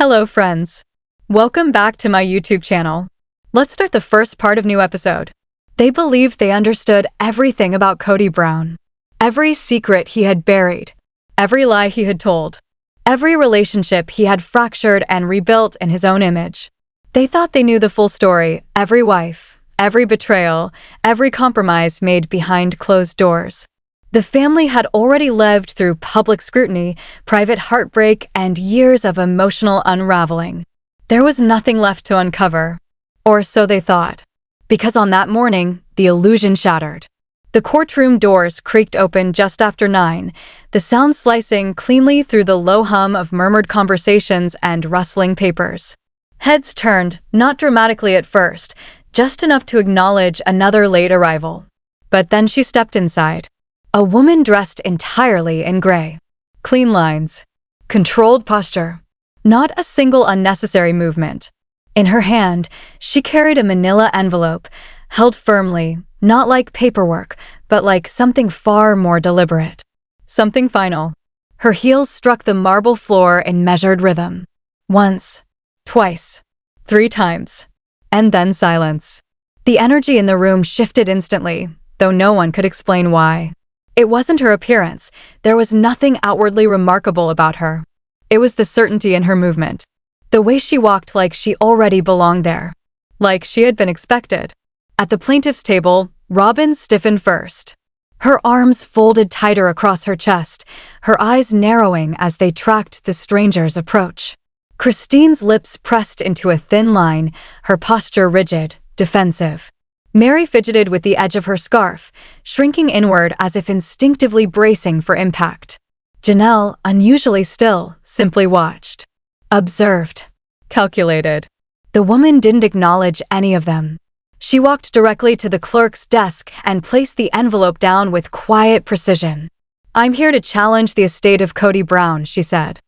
Hello, friends. Welcome back to my YouTube channel. Let's start the first part of new episode. They believed they understood everything about Kody Brown. Every secret he had buried. Every lie he had told. Every relationship he had fractured and rebuilt in his own image. They thought they knew the full story, every wife, every betrayal, every compromise made behind closed doors. The family had already lived through public scrutiny, private heartbreak, and years of emotional unraveling. There was nothing left to uncover. Or so they thought. Because on that morning, the illusion shattered. The courtroom doors creaked open just after 9, the sound slicing cleanly through the low hum of murmured conversations and rustling papers. Heads turned, not dramatically at first, just enough to acknowledge another late arrival. But then she stepped inside. A woman dressed entirely in gray. Clean lines. Controlled posture. Not a single unnecessary movement. In her hand, she carried a manila envelope, held firmly, not like paperwork, but like something far more deliberate. Something final. Her heels struck the marble floor in measured rhythm. Once. Twice. 3 times. And then silence. The energy in the room shifted instantly, though no one could explain why. It wasn't her appearance. There was nothing outwardly remarkable about her. It was the certainty in her movement. The way she walked like she already belonged there. Like she had been expected. At the plaintiff's table, Robin stiffened first. Her arms folded tighter across her chest, her eyes narrowing as they tracked the stranger's approach. Christine's lips pressed into a thin line, her posture rigid, defensive. Mary fidgeted with the edge of her scarf, shrinking inward as if instinctively bracing for impact. Janelle, unusually still, simply watched. Observed. Calculated. The woman didn't acknowledge any of them. She walked directly to the clerk's desk and placed the envelope down with quiet precision. "I'm here to challenge the estate of Kody Brown," she said.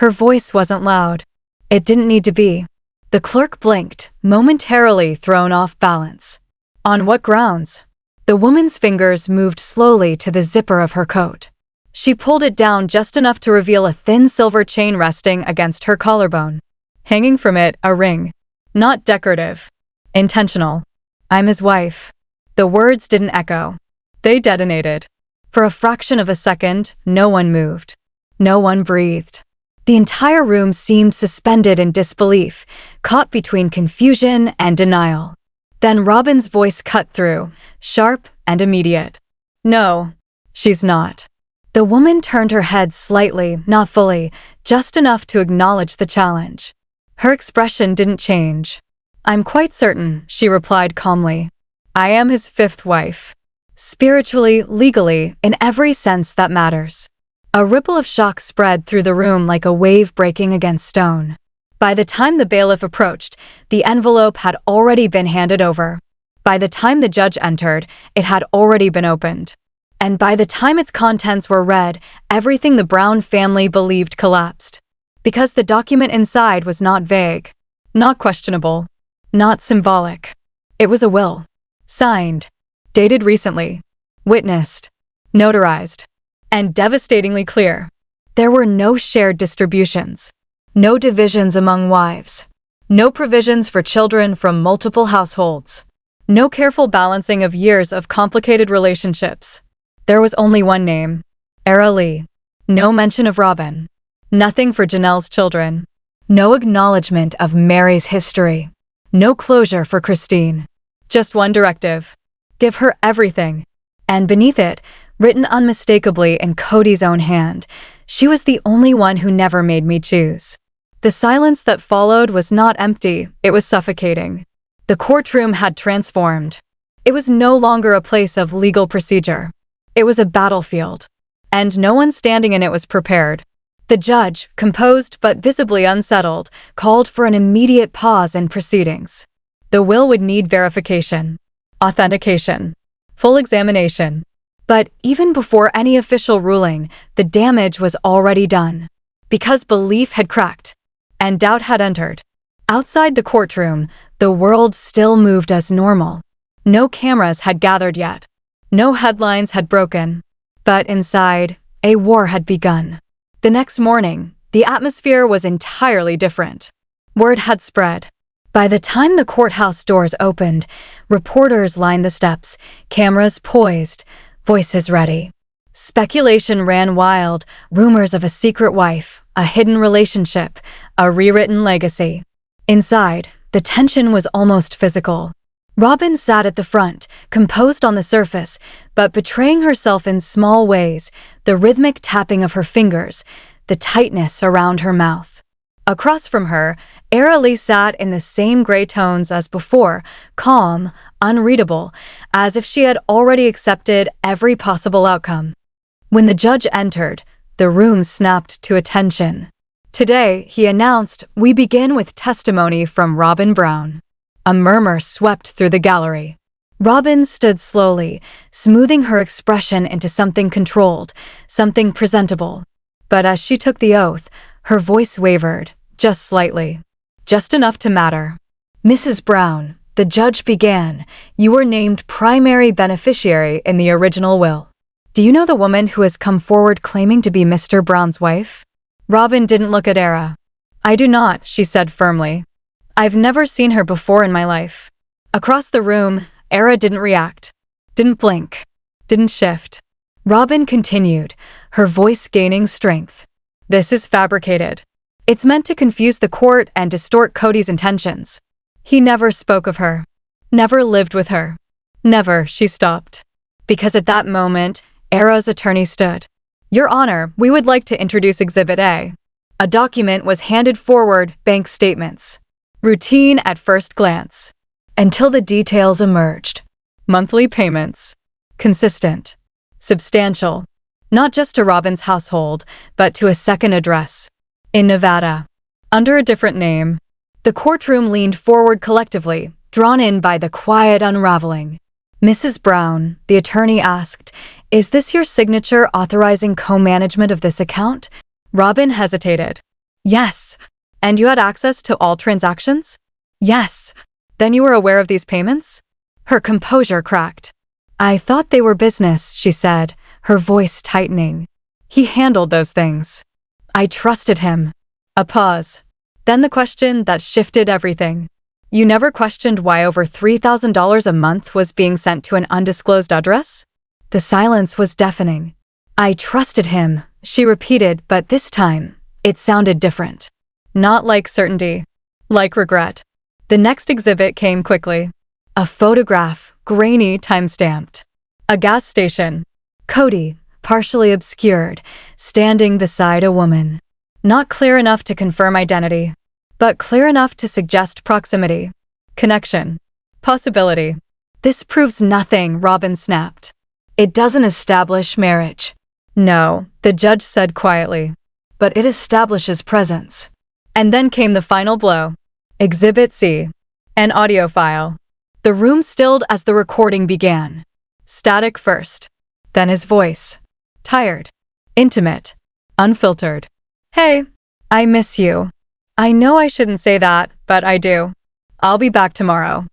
Her voice wasn't loud. It didn't need to be. The clerk blinked, momentarily thrown off balance. On what grounds? The woman's fingers moved slowly to the zipper of her coat. She pulled it down just enough to reveal a thin silver chain resting against her collarbone. Hanging from it, a ring. Not decorative. Intentional. "I'm his wife." The words didn't echo. They detonated. For a fraction of a second, no one moved. No one breathed. The entire room seemed suspended in disbelief, caught between confusion and denial. Then Robin's voice cut through, sharp and immediate. "No, she's not." The woman turned her head slightly, not fully, just enough to acknowledge the challenge. Her expression didn't change. "I'm quite certain," she replied calmly. "I am his 5th wife. Spiritually, legally, in every sense that matters." A ripple of shock spread through the room like a wave breaking against stone. By the time the bailiff approached, the envelope had already been handed over. By the time the judge entered, it had already been opened. And by the time its contents were read, everything the Brown family believed collapsed. Because the document inside was not vague, not questionable, not symbolic. It was a will. Signed. Dated recently. Witnessed. Notarized. And devastatingly clear. There were no shared distributions. No divisions among wives. No provisions for children from multiple households. No careful balancing of years of complicated relationships. There was only one name. Era Lee. No mention of Robin. Nothing for Janelle's children. No acknowledgement of Mary's history. No closure for Christine. Just one directive. Give her everything. And beneath it, written unmistakably in Kody's own hand, she was the only one who never made me choose. The silence that followed was not empty, it was suffocating. The courtroom had transformed. It was no longer a place of legal procedure. It was a battlefield. And no one standing in it was prepared. The judge, composed but visibly unsettled, called for an immediate pause in proceedings. The will would need verification, authentication, full examination. But even before any official ruling, the damage was already done. Because belief had cracked. And doubt had entered. Outside the courtroom, the world still moved as normal. No cameras had gathered yet. No headlines had broken. But inside, a war had begun. The next morning, The atmosphere was entirely different. Word had spread. By the time the courthouse doors opened, reporters lined the steps, cameras poised, voices ready. Speculation ran wild, rumors of a secret wife, a hidden relationship, a rewritten legacy. Inside, the tension was almost physical. Robin sat at the front, composed on the surface, but betraying herself in small ways, the rhythmic tapping of her fingers, the tightness around her mouth. Across from her, Era Lee sat in the same gray tones as before, calm, unreadable, as if she had already accepted every possible outcome. When the judge entered, the room snapped to attention. Today, he announced, "We begin with testimony from Robin Brown." A murmur swept through the gallery. Robin stood slowly, smoothing her expression into something controlled, something presentable. But as she took the oath, her voice wavered, just slightly. Just enough to matter. "Mrs. Brown," the judge began, "you were named primary beneficiary in the original will. Do you know the woman who has come forward claiming to be Mr. Brown's wife?" Robin didn't look at Era. "I do not," she said firmly. "I've never seen her before in my life." Across the room, Era didn't react, didn't blink, didn't shift. Robin continued, her voice gaining strength. "This is fabricated. It's meant to confuse the court and distort Cody's intentions. He never spoke of her, never lived with her. Never," she stopped. Because at that moment, Era's attorney stood. "Your Honor, we would like to introduce Exhibit A." A document was handed forward, bank statements. Routine at first glance. Until the details emerged. Monthly payments. Consistent. Substantial. Not just to Robin's household, but to a second address. In Nevada. Under a different name. The courtroom leaned forward collectively, drawn in by the quiet unraveling. "Mrs. Brown," the attorney asked, "is this your signature authorizing co-management of this account?" Robin hesitated. "Yes." "And you had access to all transactions?" "Yes." "Then you were aware of these payments?" Her composure cracked. "I thought they were business," she said, her voice tightening. "He handled those things. I trusted him." A pause. Then the question that shifted everything. "You never questioned why over $3,000 a month was being sent to an undisclosed address?" The silence was deafening. "I trusted him," she repeated, but this time, it sounded different. Not like certainty. Like regret. The next exhibit came quickly. A photograph, grainy, time-stamped. A gas station. Cody, partially obscured, standing beside a woman. Not clear enough to confirm identity, but clear enough to suggest proximity. Connection. Possibility. "This proves nothing," Robin snapped. "It doesn't establish marriage." "No," the judge said quietly. "But it establishes presence." And then came the final blow. Exhibit C. An audio file. The room stilled as the recording began. Static first. Then his voice. Tired. Intimate. Unfiltered. "Hey, I miss you. I know I shouldn't say that, but I do. I'll be back tomorrow.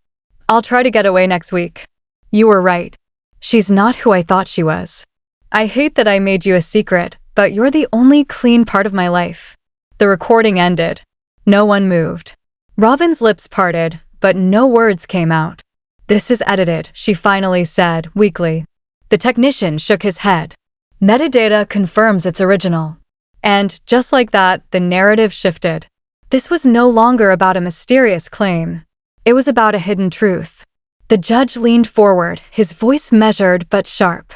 I'll try to get away next week. You were right. She's not who I thought she was. I hate that I made you a secret, but you're the only clean part of my life." The recording ended. No one moved. Robin's lips parted, but no words came out. "This is edited," she finally said, weakly. The technician shook his head. "Metadata confirms it's original." And, just like that, the narrative shifted. This was no longer about a mysterious claim. It was about a hidden truth. The judge leaned forward, his voice measured but sharp.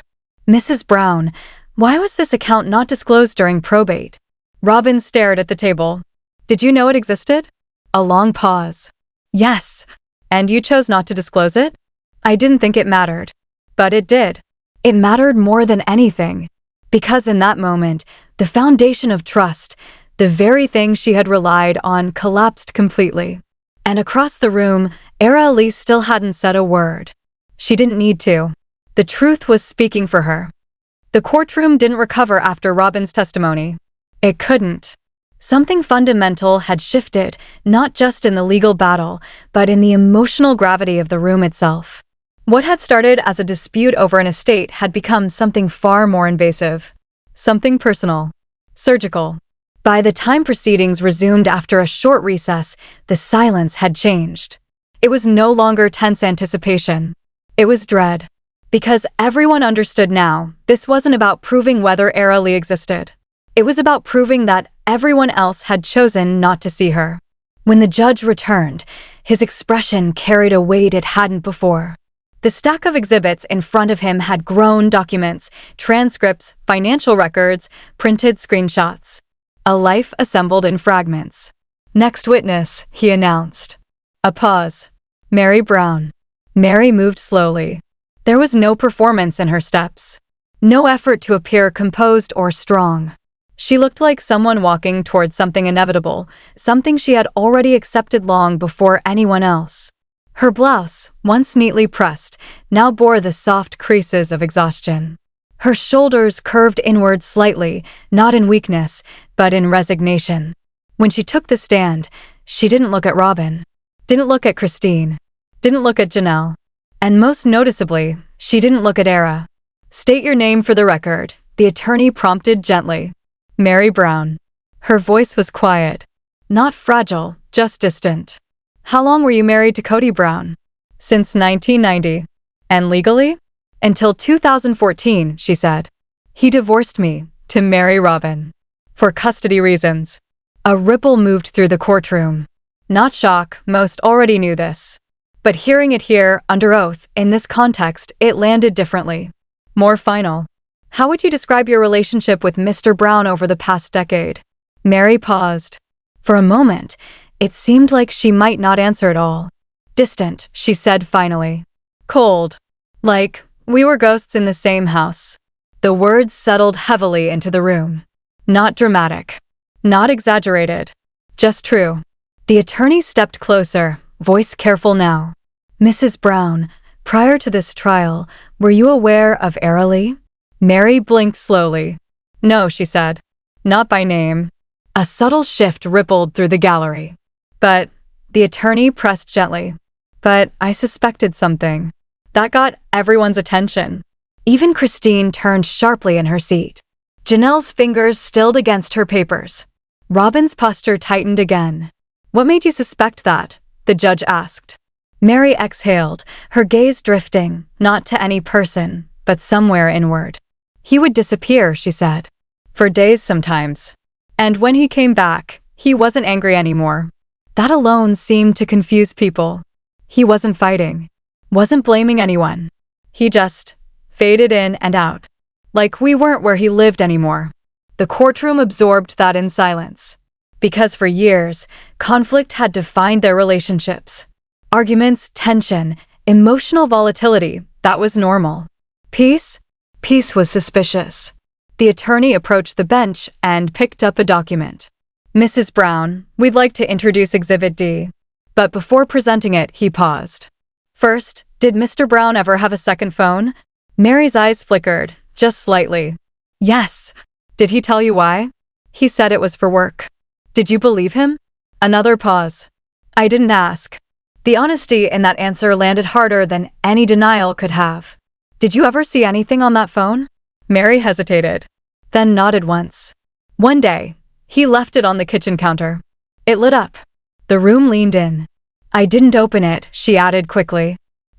"Mrs. Brown, why was this account not disclosed during probate?" Robin stared at the table. "Did you know it existed?" A long pause. "Yes." "And you chose not to disclose it?" "I didn't think it mattered." But it did. It mattered more than anything. Because in that moment, the foundation of trust, the very thing she had relied on, collapsed completely. And across the room, Era Lee still hadn't said a word. She didn't need to. The truth was speaking for her. The courtroom didn't recover after Robin's testimony. It couldn't. Something fundamental had shifted, not just in the legal battle, but in the emotional gravity of the room itself. What had started as a dispute over an estate had become something far more invasive. Something personal. Surgical. By the time proceedings resumed after a short recess, the silence had changed. It was no longer tense anticipation. It was dread. Because everyone understood now, this wasn't about proving whether Era Lee existed. It was about proving that everyone else had chosen not to see her. When the judge returned, his expression carried a weight it hadn't before. The stack of exhibits in front of him had grown: documents, transcripts, financial records, printed screenshots. A life assembled in fragments. "Next witness," he announced. A pause. Mary Brown. Mary moved slowly. There was no performance in her steps. No effort to appear composed or strong. She looked like someone walking towards something inevitable, something she had already accepted long before anyone else. Her blouse, once neatly pressed, now bore the soft creases of exhaustion. Her shoulders curved inward slightly, not in weakness, but in resignation. When she took the stand, she didn't look at Robin, didn't look at Christine, didn't look at Janelle, and most noticeably, she didn't look at Era. "State your name for the record," the attorney prompted gently. "Mary Brown." Her voice was quiet, not fragile, just distant. "How long were you married to Cody Brown?" "Since 1990. "And legally?" "Until 2014, she said. "He divorced me to marry Robin. For custody reasons." A ripple moved through the courtroom. Not shock, most already knew this. But hearing it here, under oath, in this context, it landed differently. More final. "How would you describe your relationship with Mr. Brown over the past decade?" Mary paused. For a moment, it seemed like she might not answer at all. "Distant," she said finally. "Cold. Like, we were ghosts in the same house." The words settled heavily into the room. Not dramatic. Not exaggerated. Just true. The attorney stepped closer, voice careful now. "Mrs. Brown, prior to this trial, were you aware of Era Lee?" Mary blinked slowly. "No," she said. "Not by name." A subtle shift rippled through the gallery. "But," the attorney pressed gently, "but I suspected something." That got everyone's attention. Even Christine turned sharply in her seat. Janelle's fingers stilled against her papers. Robin's posture tightened again. "What made you suspect that?" the judge asked. Mary exhaled, her gaze drifting, not to any person, but somewhere inward. "He would disappear," she said. "For days sometimes. And when he came back, he wasn't angry anymore." That alone seemed to confuse people. He wasn't fighting. Wasn't blaming anyone. He just faded in and out. Like we weren't where he lived anymore. The courtroom absorbed that in silence. Because for years, conflict had defined their relationships. Arguments, tension, emotional volatility, that was normal. Peace? Peace was suspicious. The attorney approached the bench and picked up a document. "Mrs. Brown, we'd like to introduce Exhibit D." But before presenting it, he paused. "First, did Mr. Brown ever have a second phone?" Mary's eyes flickered, just slightly. "Yes." "Did he tell you why?" "He said it was for work." "Did you believe him?" Another pause. "I didn't ask." The honesty in that answer landed harder than any denial could have. "Did you ever see anything on that phone?" Mary hesitated, then nodded once. "One day, he left it on the kitchen counter. It lit up." The room leaned in. "I didn't open it," she added quickly.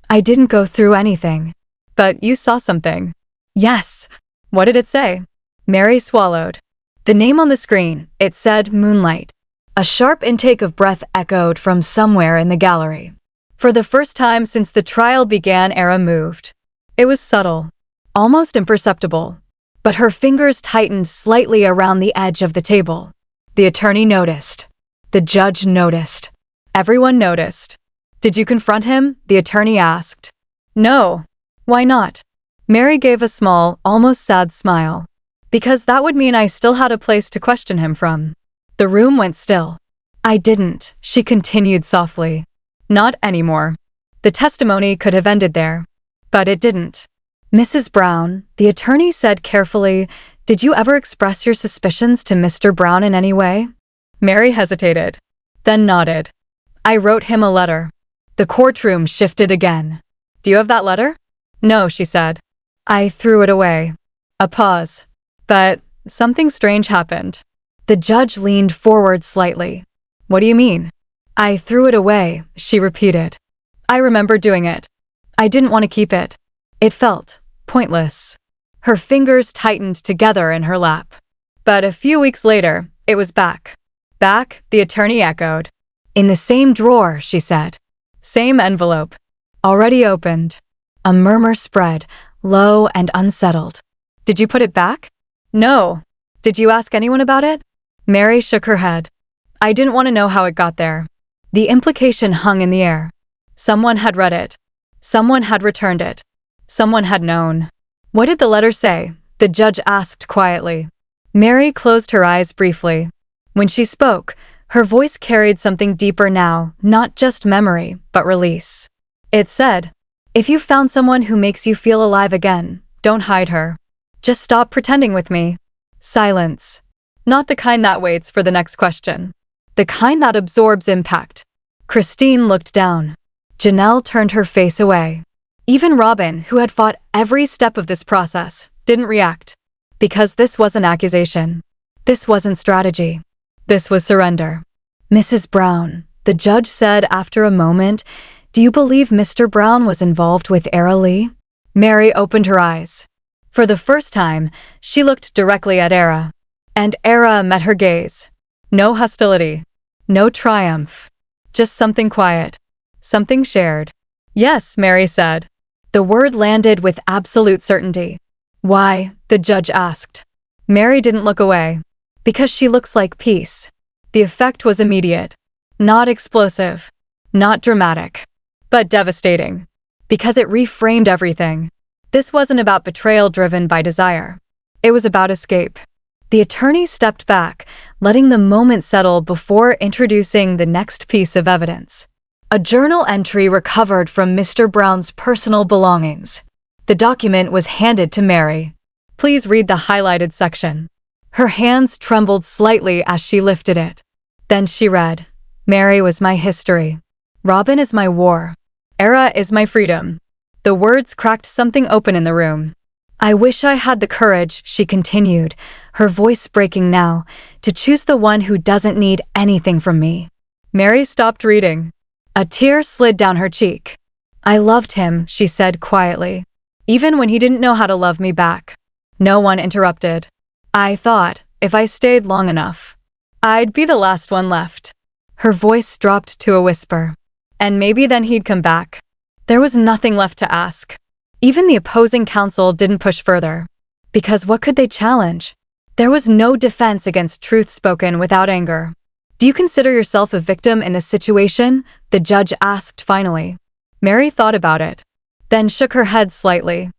"I didn't go through anything." "But you saw something." "Yes." "What did it say?" Mary swallowed. The name on the screen, it said Moonlight. A sharp intake of breath echoed from somewhere in the gallery. For the first time since the trial began, Era moved. It was subtle, almost imperceptible, but her fingers tightened slightly around the edge of the table. The attorney noticed. The judge noticed. Everyone noticed. "Did you confront him?" the attorney asked. "No." "Why not?" Mary gave a small, almost sad smile. "Because that would mean I still had a place to question him from." The room went still. "I didn't," she continued softly. "Not anymore." The testimony could have ended there. But it didn't. "Mrs. Brown," the attorney said carefully, "did you ever express your suspicions to Mr. Brown in any way?" Mary hesitated, then nodded. "I wrote him a letter." The courtroom shifted again. "Do you have that letter?" "No," she said. "I threw it away." A pause. "But something strange happened." The judge leaned forward slightly. What do you mean? I threw it away, she repeated. I remember doing it. I didn't want to keep it. It felt pointless. Her fingers tightened together in her lap. But a few weeks later, it was back. Back, the attorney echoed. In the same drawer, she said. Same envelope. Already opened. A murmur spread, low and unsettled. Did you put it back? No. Did you ask anyone about it? Mary shook her head. I didn't want to know how it got there. The implication hung in the air. Someone had read it. Someone had returned it. Someone had known. What did the letter say? The judge asked quietly. Mary closed her eyes briefly. When she spoke, her voice carried something deeper now, not just memory, but release. It said, if you found someone who makes you feel alive again, don't hide her. Just stop pretending with me. Silence. Not the kind that waits for the next question. The kind that absorbs impact. Christine looked down. Janelle turned her face away. Even Robin, who had fought every step of this process, didn't react. Because this wasn't accusation. This wasn't strategy. This was surrender. Mrs. Brown, the judge said after a moment, do you believe Mr. Brown was involved with Era Lee? Mary opened her eyes. For the first time, she looked directly at Era. And Era met her gaze. No hostility. No triumph. Just something quiet. Something shared. Yes, Mary said. The word landed with absolute certainty. Why? The judge asked. Mary didn't look away. Because she looks like peace. The effect was immediate. Not explosive. Not dramatic. But devastating. Because it reframed everything. This wasn't about betrayal driven by desire. It was about escape. The attorney stepped back, letting the moment settle before introducing the next piece of evidence. A journal entry recovered from Mr. Brown's personal belongings. The document was handed to Mary. Please read the highlighted section. Her hands trembled slightly as she lifted it. Then she read, Mary was my history. Robin is my war. Era is my freedom. The words cracked something open in the room. I wish I had the courage, she continued, her voice breaking now, to choose the one who doesn't need anything from me. Mary stopped reading. A tear slid down her cheek. I loved him, she said quietly, even when he didn't know how to love me back. No one interrupted. I thought, if I stayed long enough, I'd be the last one left. Her voice dropped to a whisper. And maybe then he'd come back. There was nothing left to ask. Even the opposing counsel didn't push further. Because what could they challenge? There was no defense against truth spoken without anger. Do you consider yourself a victim in this situation? The judge asked finally. Mary thought about it, then shook her head slightly.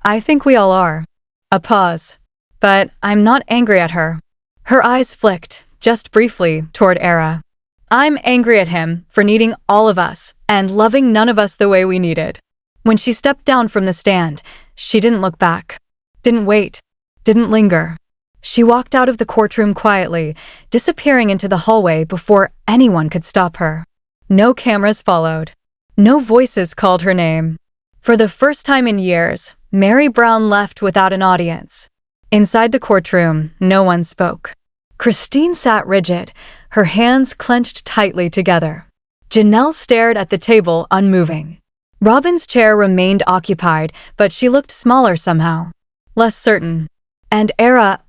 I think we all are. A pause. But I'm not angry at her. Her eyes flicked, just briefly, toward Era. I'm angry at him for needing all of us and loving none of us the way we needed. When she stepped down from the stand, she didn't look back. Didn't wait. Didn't linger. She walked out of the courtroom quietly, disappearing into the hallway before anyone could stop her. No cameras followed. No voices called her name. For the first time in years, Mary Brown left without an audience. Inside the courtroom, no one spoke. Christine sat rigid, her hands clenched tightly together. Janelle stared at the table, unmoving. Robin's chair remained occupied, but she looked smaller somehow. Less certain. And Era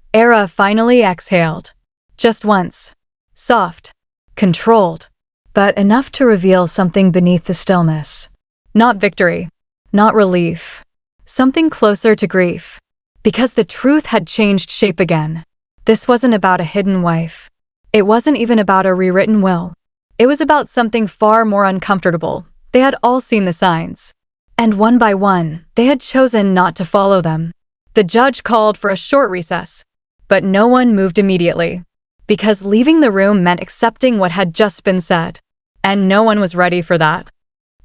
finally exhaled. Just once. Soft. Controlled. But enough to reveal something beneath the stillness. Not victory. Not relief. Something closer to grief. Because the truth had changed shape again. This wasn't about a hidden wife. It wasn't even about a rewritten will. It was about something far more uncomfortable. They had all seen the signs. And one by one, they had chosen not to follow them. The judge called for a short recess. But no one moved immediately. Because leaving the room meant accepting what had just been said. And no one was ready for that.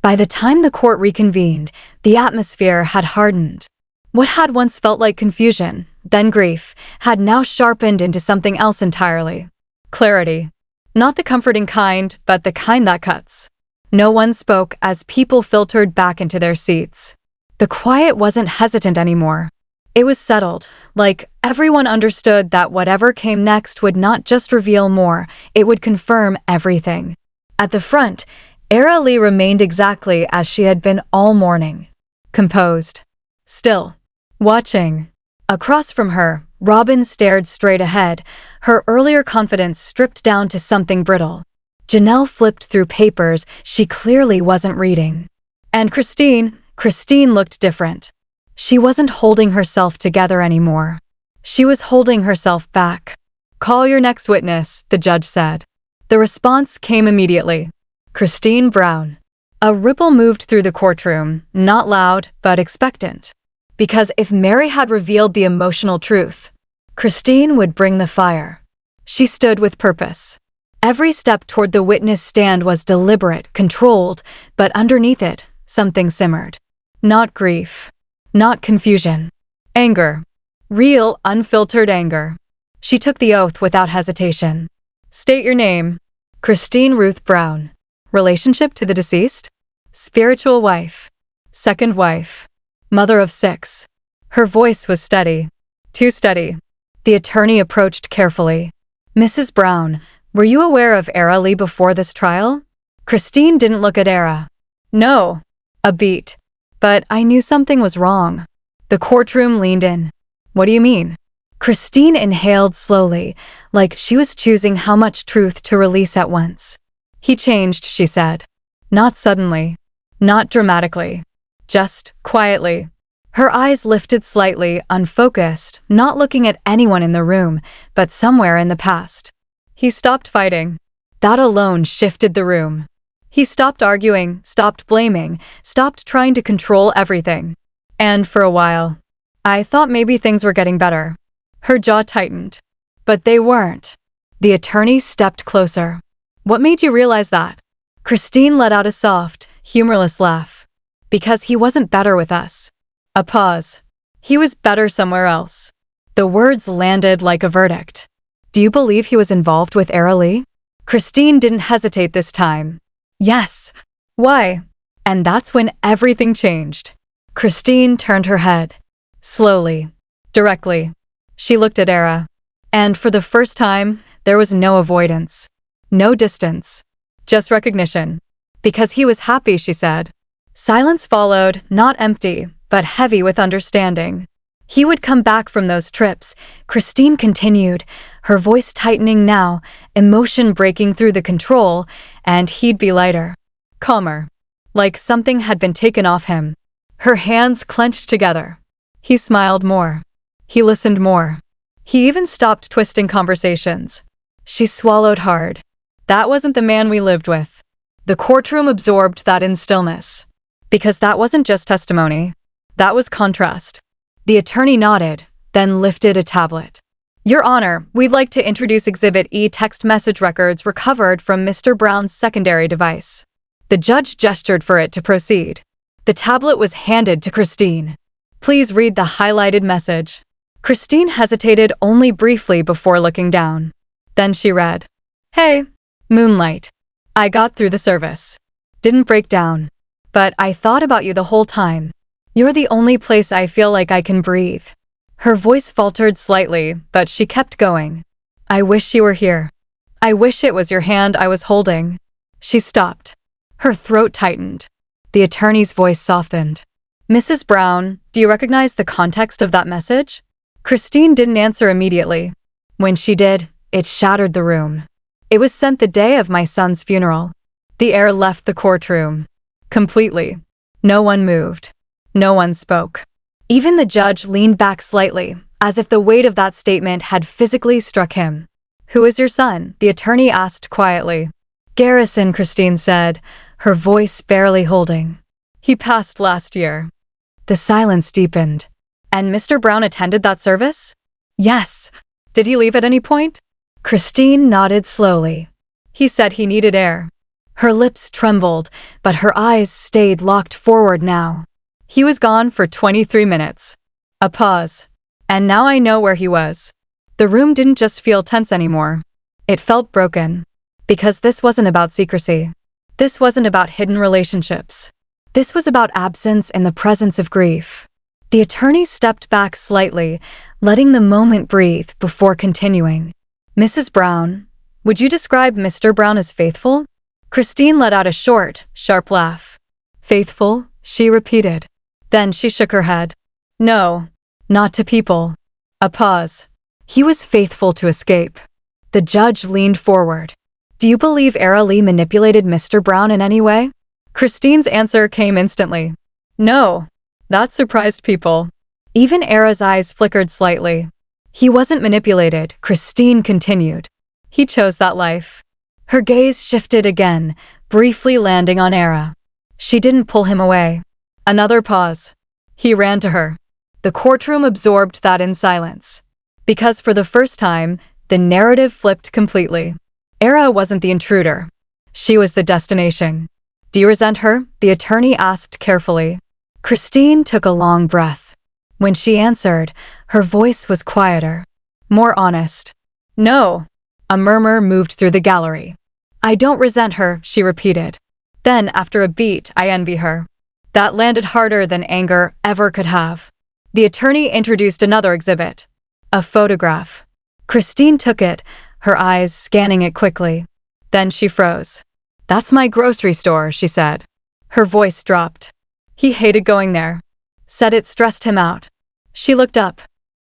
By the time the court reconvened, the atmosphere had hardened. What had once felt like confusion, then grief, had now sharpened into something else entirely. Clarity. Not the comforting kind, but the kind that cuts. No one spoke as people filtered back into their seats. The quiet wasn't hesitant anymore. It was settled, like Everyone understood that whatever came next would not just reveal more, it would confirm everything. At the front, Era Lee remained exactly as she had been all morning. Composed. Still. Watching. Across from her, Robin stared straight ahead, her earlier confidence stripped down to something brittle. Janelle flipped through papers she clearly wasn't reading. And Christine looked different. She wasn't holding herself together anymore. She was holding herself back. "Call your next witness," the judge said. The response came immediately. Christine Brown. A ripple moved through the courtroom, not loud, but expectant. Because if Mary had revealed the emotional truth, Christine would bring the fire. She stood with purpose. Every step toward the witness stand was deliberate, controlled, but underneath it, something simmered. Not grief. Not confusion. Anger. Real, unfiltered anger. She took the oath without hesitation. "State your name." Christine Ruth Brown. Relationship to the deceased? Spiritual wife. Second wife. Mother of 6. Her voice was steady. Too steady. The attorney approached carefully. "Mrs. Brown, were you aware of Era Lee before this trial?" Christine didn't look at Era. "No." A beat. "But I knew something was wrong." The courtroom leaned in. "What do you mean?" Christine inhaled slowly, like she was choosing how much truth to release at once. "He changed," she said. Not suddenly. Not dramatically. Just quietly. Her eyes lifted slightly, unfocused, not looking at anyone in the room, but somewhere in the past. He stopped fighting. That alone shifted the room. He stopped arguing, stopped blaming, stopped trying to control everything. And for a while, I thought maybe things were getting better. Her jaw tightened. But they weren't. The attorney stepped closer. "What made you realize that?" Christine let out a soft, humorless laugh. "Because he wasn't better with us." A pause. "He was better somewhere else." The words landed like a verdict. "Do you believe he was involved with Era Lee?" Christine didn't hesitate this time. "Yes." "Why?" And that's when everything changed. Christine turned her head. Slowly. Directly. She looked at Era. And for the first time, there was no avoidance. No distance. Just recognition. "Because he was happy," she said. Silence followed, not empty, but heavy with understanding. "He would come back from those trips," Christine continued, her voice tightening now, emotion breaking through the control, "and he'd be lighter. Calmer. Like something had been taken off him." Her hands clenched together. He smiled more. He listened more. He even stopped twisting conversations. She swallowed hard. That wasn't the man we lived with. The courtroom absorbed that in stillness. Because that wasn't just testimony. That was contrast. The attorney nodded, then lifted a tablet. "Your Honor, we'd like to introduce Exhibit E text message records recovered from Mr. Brown's secondary device." The judge gestured for it to proceed. The tablet was handed to Christine. "Please read the highlighted message." Christine hesitated only briefly before looking down. Then she read, "Hey, Moonlight. I got through the service. Didn't break down. But I thought about you the whole time. You're the only place I feel like I can breathe." Her voice faltered slightly, but she kept going. "I wish you were here. I wish it was your hand I was holding." She stopped. Her throat tightened. The attorney's voice softened. "Mrs. Brown, do you recognize the context of that message?" Christine didn't answer immediately. When she did, it shattered the room. "It was sent the day of my son's funeral." The air left the courtroom. Completely. No one moved. No one spoke. Even the judge leaned back slightly, as if the weight of that statement had physically struck him. "Who is your son?" the attorney asked quietly. "Garrison," Christine said, her voice barely holding. "He passed last year." The silence deepened. "And Mr. Brown attended that service?" "Yes." "Did he leave at any point?" Christine nodded slowly. "He said he needed air." Her lips trembled, but her eyes stayed locked forward now. "He was gone for 23 minutes. A pause. And now I know where he was." The room didn't just feel tense anymore. It felt broken. Because this wasn't about secrecy. This wasn't about hidden relationships. This was about absence in the presence of grief. The attorney stepped back slightly, letting the moment breathe before continuing. Mrs. Brown, would you describe Mr. Brown as faithful? Christine let out a short, sharp laugh. Faithful? She repeated. Then she shook her head. No, not to people. A pause. He was faithful to escape. The judge leaned forward. Do you believe Era Lee manipulated Mr. Brown in any way? Christine's answer came instantly. No. That surprised people. Even Era's eyes flickered slightly. He wasn't manipulated, Christine continued. He chose that life. Her gaze shifted again, briefly landing on Era. She didn't pull him away. Another pause. He ran to her. The courtroom absorbed that in silence. Because for the first time, the narrative flipped completely. Era wasn't the intruder. She was the destination. Do you resent her? The attorney asked carefully. Christine took a long breath. When she answered, her voice was quieter, more honest. No. A murmur moved through the gallery. I don't resent her, she repeated. Then, after a beat, I envy her. That landed harder than anger ever could have. The attorney introduced another exhibit. A photograph. Christine took it, her eyes scanning it quickly. Then she froze. That's my grocery store, she said. Her voice dropped. He hated going there. Said it stressed him out. She looked up.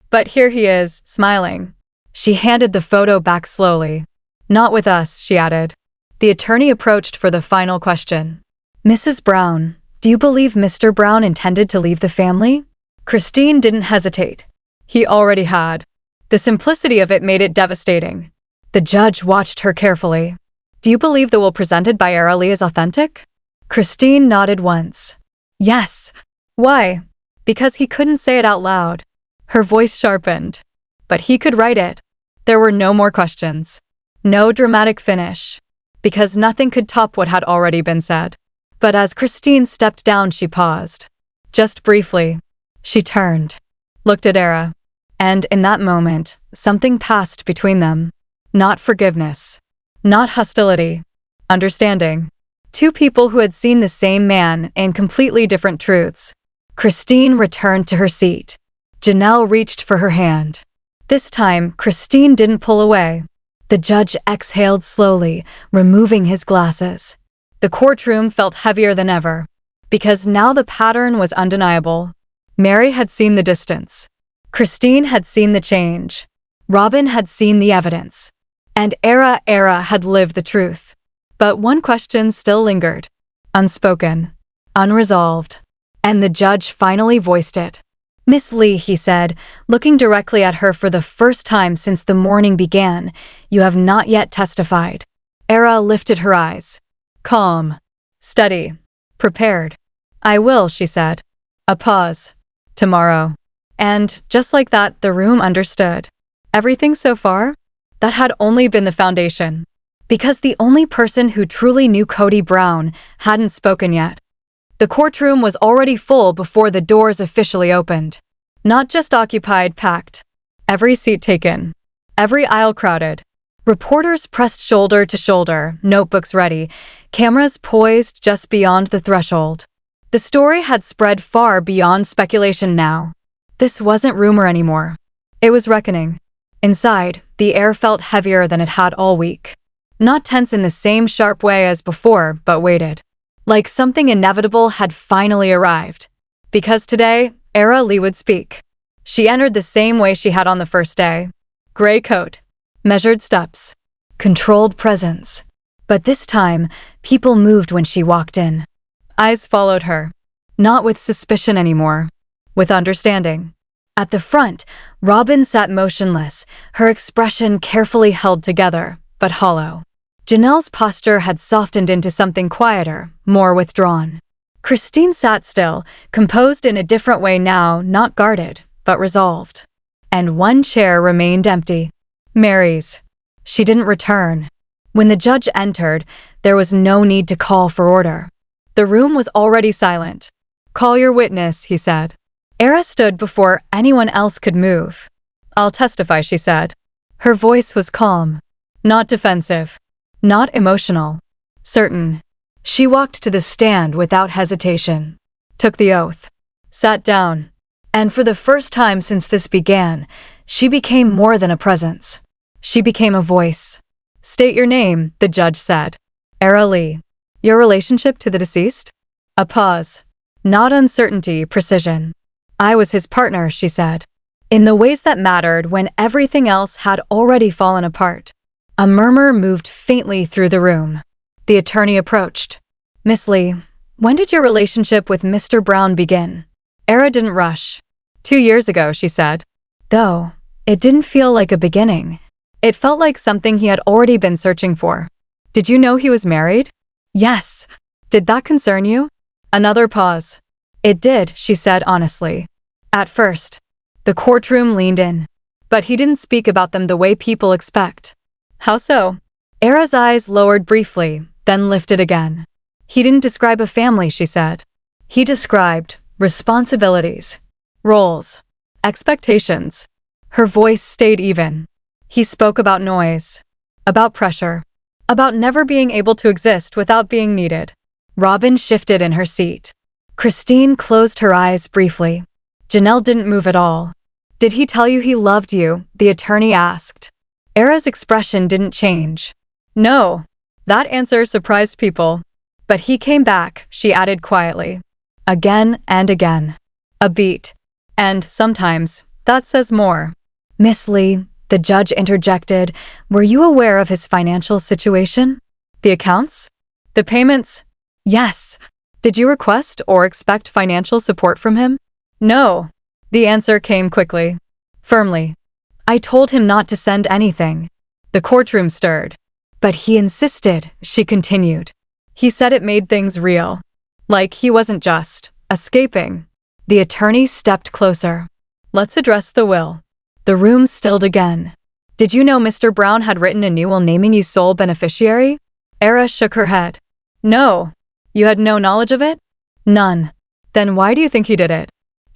But here he is, smiling. She handed the photo back slowly. Not with us, she added. The attorney approached for the final question. Mrs. Brown, do you believe Mr. Brown intended to leave the family? Christine didn't hesitate. He already had. The simplicity of it made it devastating. The judge watched her carefully. Do you believe the will presented by Era Lee is authentic? Christine nodded once. Yes. Why? Because he couldn't say it out loud. Her voice sharpened. But he could write it. There were no more questions. No dramatic finish. Because nothing could top what had already been said. But as Christine stepped down, she paused. Just briefly. She turned. Looked at Era. And in that moment, something passed between them. Not forgiveness. Not hostility. Understanding. Two people who had seen the same man in completely different truths. Christine returned to her seat. Janelle reached for her hand. This time, Christine didn't pull away. The judge exhaled slowly, removing his glasses. The courtroom felt heavier than ever, because now the pattern was undeniable. Mary had seen the distance. Christine had seen the change. Robin had seen the evidence. And Era had lived the truth. But one question still lingered. Unspoken. Unresolved. And the judge finally voiced it. Miss Lee, he said, looking directly at her for the first time since the morning began, you have not yet testified. Era lifted her eyes. Calm. Steady. Prepared. I will, she said. A pause. Tomorrow. And, just like that, the room understood. Everything so far? That had only been the foundation. Because the only person who truly knew Kody Brown hadn't spoken yet. The courtroom was already full before the doors officially opened. Not just occupied, packed. Every seat taken. Every aisle crowded. Reporters pressed shoulder to shoulder, notebooks ready, cameras poised just beyond the threshold. The story had spread far beyond speculation now. This wasn't rumor anymore. It was reckoning. Inside, the air felt heavier than it had all week. Not tense in the same sharp way as before, but weighted. Like something inevitable had finally arrived. Because today, Era Lee would speak. She entered the same way she had on the first day. Gray coat. Measured steps. Controlled presence. But this time, people moved when she walked in. Eyes followed her. Not with suspicion anymore. With understanding. At the front, Robin sat motionless, her expression carefully held together, but hollow. Janelle's posture had softened into something quieter, more withdrawn. Christine sat still, composed in a different way now, not guarded, but resolved. And one chair remained empty. Mary's. She didn't return. When the judge entered, there was no need to call for order. The room was already silent. Call your witness, he said. Era stood before anyone else could move. I'll testify, she said. Her voice was calm. Not defensive. Not emotional. Certain. She walked to the stand without hesitation. Took the oath. Sat down. And for the first time since this began, she became more than a presence. She became a voice. "State your name," the judge said. "Era Lee." "Your relationship to the deceased?" A pause. Not uncertainty, precision. "I was his partner," she said. In the ways that mattered when everything else had already fallen apart. A murmur moved faintly through the room. The attorney approached. "Miss Lee, when did your relationship with Mr. Brown begin?" Era didn't rush. 2 years ago," she said. Though, it didn't feel like a beginning. It felt like something he had already been searching for. "Did you know he was married?" "Yes." "Did that concern you?" Another pause. "It did," she said honestly. "At first." The courtroom leaned in. But he didn't speak about them the way people expect. "How so?" Era's eyes lowered briefly, then lifted again. "He didn't describe a family," she said. "He described responsibilities, roles, expectations." Her voice stayed even. "He spoke about noise, about pressure, about never being able to exist without being needed." Robin shifted in her seat. Christine closed her eyes briefly. Janelle didn't move at all. "Did he tell you he loved you?" the attorney asked. Era's expression didn't change. "No." That answer surprised people. "But he came back," she added quietly. "Again and again." A beat. "And sometimes, that says more." "Miss Lee," the judge interjected, "were you aware of his financial situation?" "The accounts? The payments?" "Yes." "Did you request or expect financial support from him?" "No." The answer came quickly. Firmly. "I told him not to send anything." The courtroom stirred. "But he insisted," she continued. "He said it made things real. Like he wasn't just escaping." The attorney stepped closer. "Let's address the will." The room stilled again. "Did you know Mr. Brown had written a new will naming you sole beneficiary?" Era shook her head. "No." "You had no knowledge of it?" "None." "Then why do you think he did it?"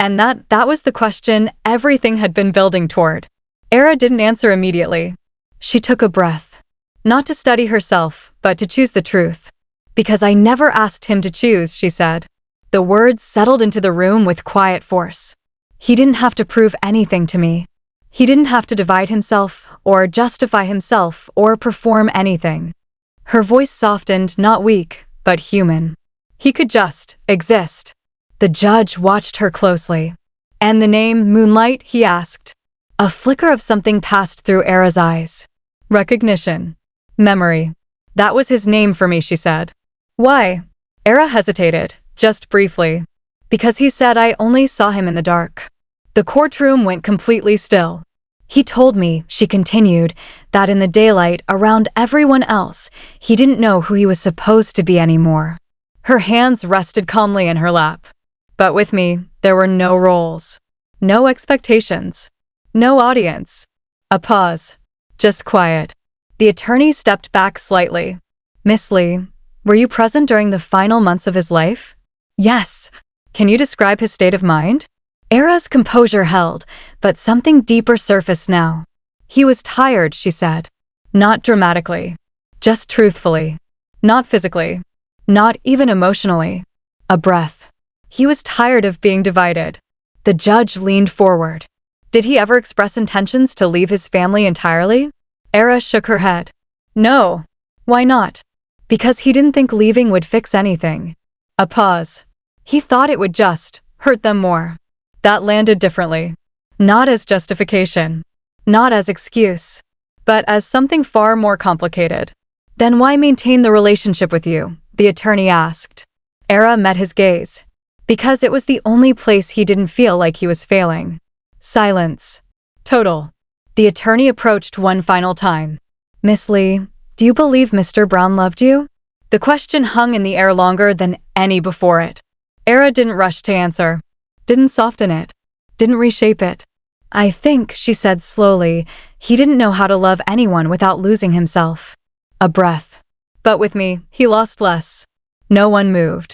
And that was the question everything had been building toward. Era didn't answer immediately. She took a breath. Not to study herself, but to choose the truth. "Because I never asked him to choose," she said. The words settled into the room with quiet force. "He didn't have to prove anything to me. He didn't have to divide himself, or justify himself, or perform anything." Her voice softened, not weak, but human. He could just exist. The judge watched her closely. "And the name Moonlight?" he asked. A flicker of something passed through Era's eyes. "Recognition. Memory. That was his name for me," she said. "Why?" Era hesitated, just briefly. "Because he said I only saw him in the dark." The courtroom went completely still. "He told me," she continued, "that in the daylight, around everyone else, he didn't know who he was supposed to be anymore." Her hands rested calmly in her lap. "But with me, there were no roles. No expectations. No audience." A pause. Just quiet. The attorney stepped back slightly. "Miss Lee, were you present during the final months of his life?" "Yes." "Can you describe his state of mind?" Era's composure held, but something deeper surfaced now. "He was tired," she said. Not dramatically. Just truthfully. Not physically. Not even emotionally. A breath. He was tired of being divided. The judge leaned forward. "Did he ever express intentions to leave his family entirely?" Era shook her head. "No." "Why not?" "Because he didn't think leaving would fix anything." A pause. "He thought it would just hurt them more." That landed differently. Not as justification. Not as excuse. But as something far more complicated. "Then why maintain the relationship with you?" the attorney asked. Era met his gaze. "Because it was the only place he didn't feel like he was failing." Silence. Total. The attorney approached one final time. "Miss Lee, do you believe Mr. Brown loved you?" The question hung in the air longer than any before it. Era didn't rush to answer. Didn't soften it. Didn't reshape it. "I think," she said slowly, "he didn't know how to love anyone without losing himself." A breath. "But with me, he lost less." No one moved.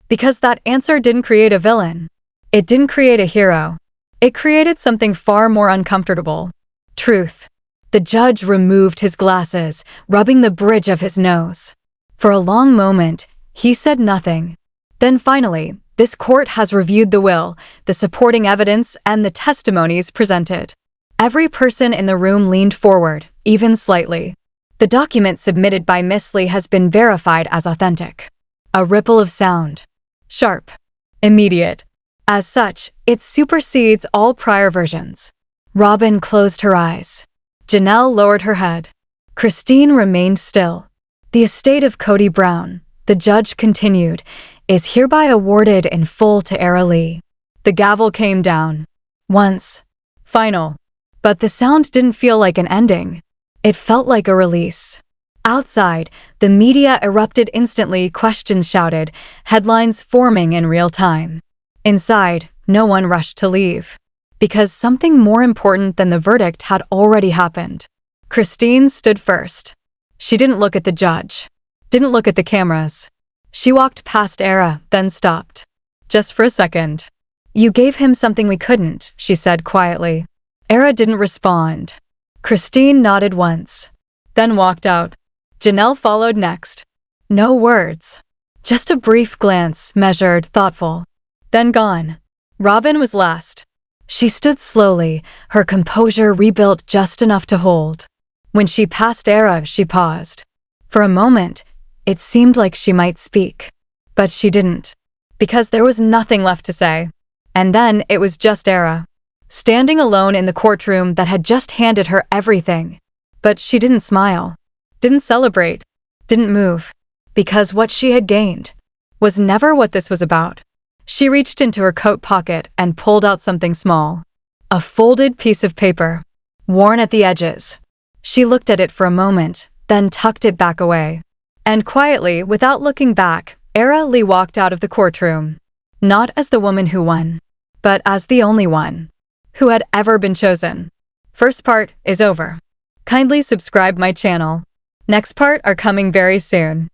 Because that answer didn't create a villain. It didn't create a hero. It created something far more uncomfortable. Truth. The judge removed his glasses, rubbing the bridge of his nose. For a long moment, he said nothing. Then finally, This court has reviewed the will, the supporting evidence, and the testimonies presented. Every person in the room leaned forward, even slightly. The document submitted by Miss Lee has been verified as authentic. A ripple of sound. Sharp. Immediate. As such, it supersedes all prior versions. Robin closed her eyes. Janelle lowered her head. Christine remained still. The estate of Cody Brown, the judge continued, is hereby awarded in full to Era Lee. The gavel came down. Once. Final. But the sound didn't feel like an ending. It felt like a release. Outside, the media erupted instantly, questions shouted, headlines forming in real time. Inside, no one rushed to leave. Because something more important than the verdict had already happened. Christine stood first. She didn't look at the judge. Didn't look at the cameras. She walked past Era, then stopped. Just for a second. You gave him something we couldn't, she said quietly. Era didn't respond. Christine nodded once. Then walked out. Janelle followed next. No words. Just a brief glance, measured, thoughtful. Then gone. Robin was last. She stood slowly, her composure rebuilt just enough to hold. When she passed Era, she paused. For a moment, it seemed like she might speak. But she didn't. Because there was nothing left to say. And then it was just Era. Standing alone in the courtroom that had just handed her everything. But she didn't smile. Didn't celebrate. Didn't move. Because what she had gained was never what this was about. She reached into her coat pocket and pulled out something small. A folded piece of paper. Worn at the edges. She looked at it for a moment, then tucked it back away. And quietly, without looking back, Era Lee walked out of the courtroom. Not as the woman who won, but as the only one who had ever been chosen. First part is over. Kindly subscribe my channel. Next part are coming very soon.